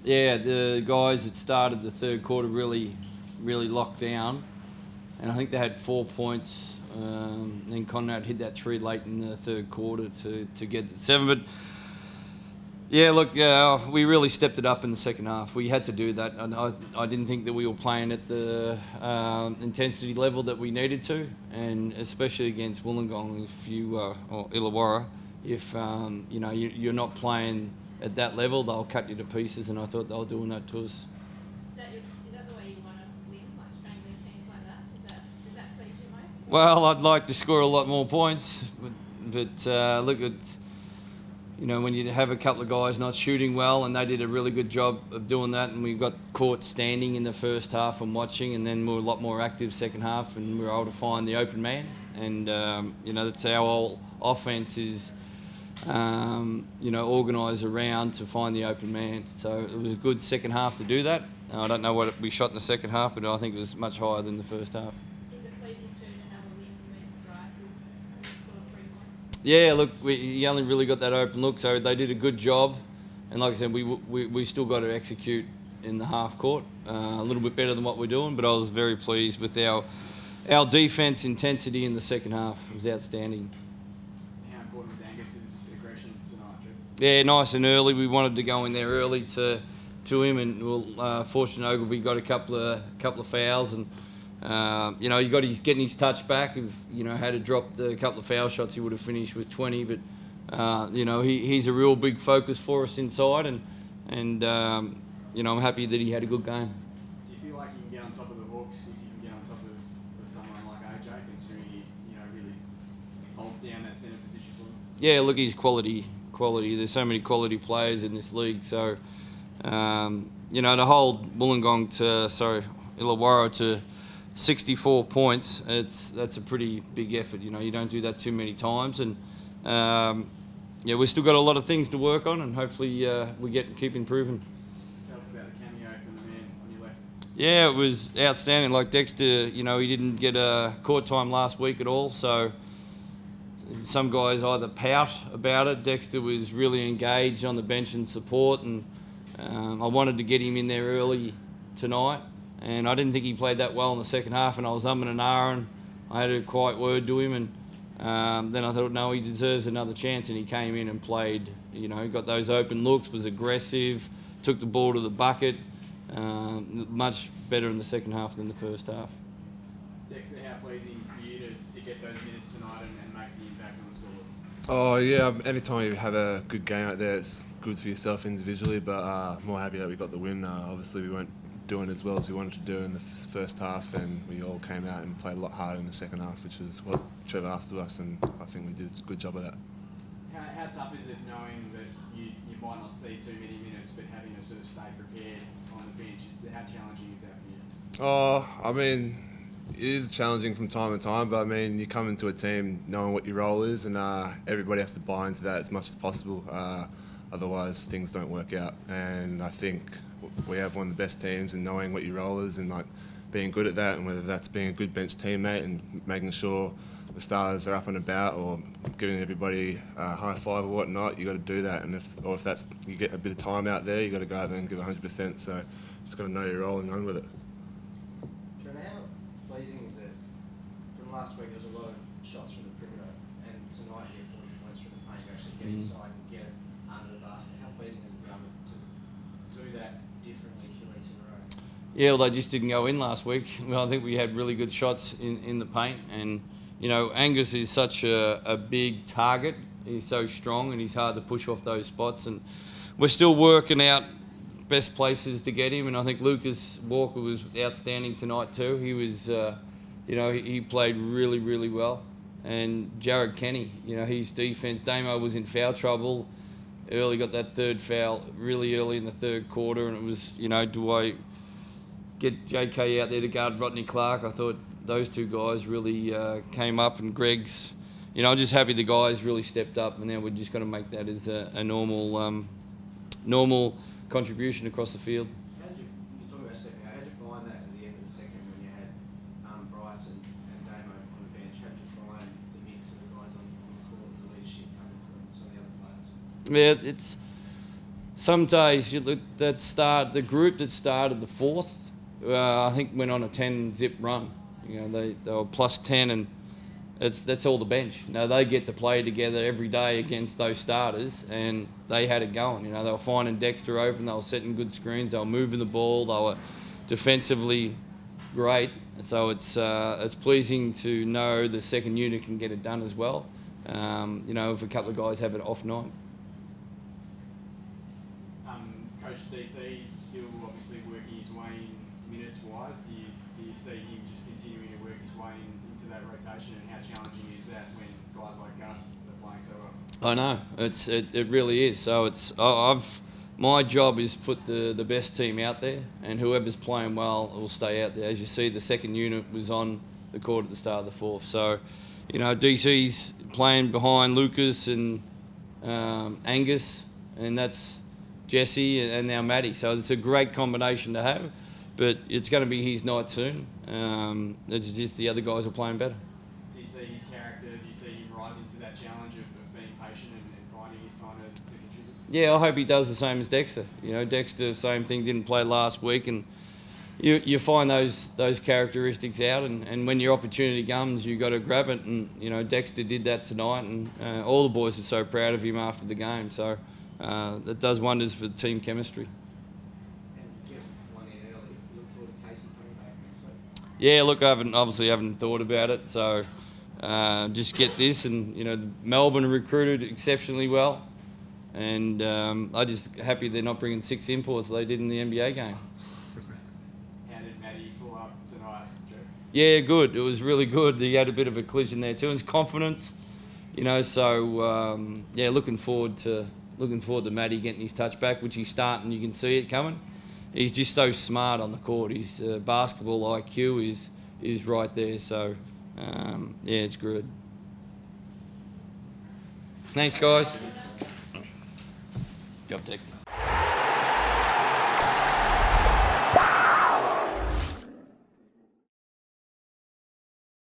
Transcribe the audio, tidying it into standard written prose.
Yeah, the guys that started the third quarter really locked down, and I think they had 4 points. Then Conrad hit that 3 late in the third quarter to get the 7. But yeah, look, we really stepped it up in the second half. We had to do that, and I didn't think that we were playing at the intensity level that we needed to, and especially against Wollongong, or Illawarra, if you're not playing at that level, they'll cut you to pieces, and I thought they were doing that to us. Is that the way you want to win, like strangling teams like that? Does that please you most? Well, I'd like to score a lot more points, but look, it's, when you have a couple of guys not shooting well, and they did a really good job of doing that, and we got caught standing in the first half and watching, and then we were a lot more active second half, and we were able to find the open man, and that's our whole offense is. Organised around to find the open man. So it was a good second half to do that. I don't know what we shot in the second half, but I think it was much higher than the first half. Is it pleasing to have a win when Bryce has scored 3 points? Yeah, look, he only really got that open look, so they did a good job. And like I said, we still got to execute in the half court a little bit better than what we're doing, but I was very pleased with our defence intensity in the second half. It was outstanding. Yeah, nice and early. We wanted to go in there early to him, and fortunately Ogilvy got a couple of fouls, and he got getting his touch back. If had to drop a couple of foul shots, he would have finished with 20. But he's a real big focus for us inside, and I'm happy that he had a good game. Do you feel like you can get on top of the Hawks if you can get on top of someone like AJ, considering he really holds down that centre position for them? Yeah, look, he's quality. There's so many quality players in this league, so to hold Illawarra to 64 points, that's a pretty big effort. You don't do that too many times, and we've still got a lot of things to work on, and hopefully we keep improving. Tell us about the cameo from the man on your left. Yeah, it was outstanding. Like Dexter, he didn't get court time last week at all, so. Some guys either pout about it. Dexter was really engaged on the bench and support, and I wanted to get him in there early tonight, and I didn't think he played that well in the second half, and I was umming and ahhing. I had a quiet word to him, and then I thought, no, he deserves another chance, and he came in and played. Got those open looks, was aggressive, took the ball to the bucket, much better in the second half than the first half. Dexter, how pleasing for you to get those minutes tonight and make the impact on the scoreboard? Oh yeah, anytime you have a good game out there, it's good for yourself individually, but more happy that we got the win. Obviously we weren't doing as well as we wanted to do in the first half, and we all came out and played a lot harder in the second half, which is what Trevor asked of us, and I think we did a good job of that. How tough is it knowing that you might not see too many minutes, but having to sort of stay prepared on the bench? How challenging is that for you? Oh, I mean, it is challenging from time to time, but I mean, you come into a team knowing what your role is, and everybody has to buy into that as much as possible. Otherwise, things don't work out. And I think we have one of the best teams in knowing what your role is and being good at that, and whether that's being a good bench teammate and making sure the stars are up and about, or giving everybody a high five or whatnot. You got to do that, and if that's you get a bit of time out there, you got to go out there and give 100%. So just got to know your role and run with it. Trevor, how pleasing is it? From last week, there was a lot of shots from the perimeter, and tonight you get 40 points from the paint. You actually get inside and get it under the basket. How pleasing is it to be able to do that differently 2 weeks in a row? Yeah, well, they just didn't go in last week. Well, I think we had really good shots in the paint, and Angus is such a big target. He's so strong, and he's hard to push off those spots, and we're still working out best places to get him. And I think Lucas Walker was outstanding tonight too. He was, he played really, really well. And Jared Kenny, his defence. Damo was in foul trouble early, got that third foul really early in the third quarter, and it was, do I get JK out there to guard Rodney Clark? I thought those two guys really came up, and Greg's, I'm just happy the guys really stepped up, and then we're just going to make that as a normal contribution across the field. How did you talk about stepping out, how did you find that at the end of the second when you had Bryce and Damo on the bench? How did you find the mix of the guys on the court and the leadership coming from some of the other players? Yeah, Some days you look the group that started the fourth, I think went on a 10-zip run. You know, they were plus 10, and that's all the bench. You know, they get to play together every day against those starters, and they had it going. You know, they were finding Dexter open, they were setting good screens, they were moving the ball, they were defensively great. So it's pleasing to know the second unit can get it done as well. You know, if a couple of guys have an off night. Coach DC still obviously working his way in minutes-wise. Do you see him just continuing to work his way into that rotation, and how challenging is that when guys like Gus are playing so well? I know, it really is. So my job is to put the best team out there, and whoever's playing well will stay out there. As you see, the second unit was on the court at the start of the fourth. So, you know, DC's playing behind Lucas and Angus, and that's Jesse and now Matty. So it's a great combination to have, but it's going to be his night soon. It's just the other guys are playing better. Do you see his character, do you see him rising to that challenge of being patient and finding his time to contribute? Yeah, I hope he does the same as Dexter. You know, Dexter, same thing, didn't play last week, and you find those characteristics out, and when your opportunity comes, you got to grab it. And you know, Dexter did that tonight, and all the boys are so proud of him after the game. So that does wonders for team chemistry. And get one in early. Look forward to Casey coming back next week. Yeah, look, I haven't thought about it. So just get this, and you know, Melbourne recruited exceptionally well, and I'm just happy they're not bringing 6 imports they did in the NBA game. How did Matty pull up tonight, Joe? Yeah, good. It was really good. He had a bit of a collision there too. His confidence, you know. So yeah, looking forward to Matty getting his touch back, which he's starting. You can see it coming. He's just so smart on the court. His basketball IQ is right there. So yeah, it's good. Thanks, guys. Job, Dex.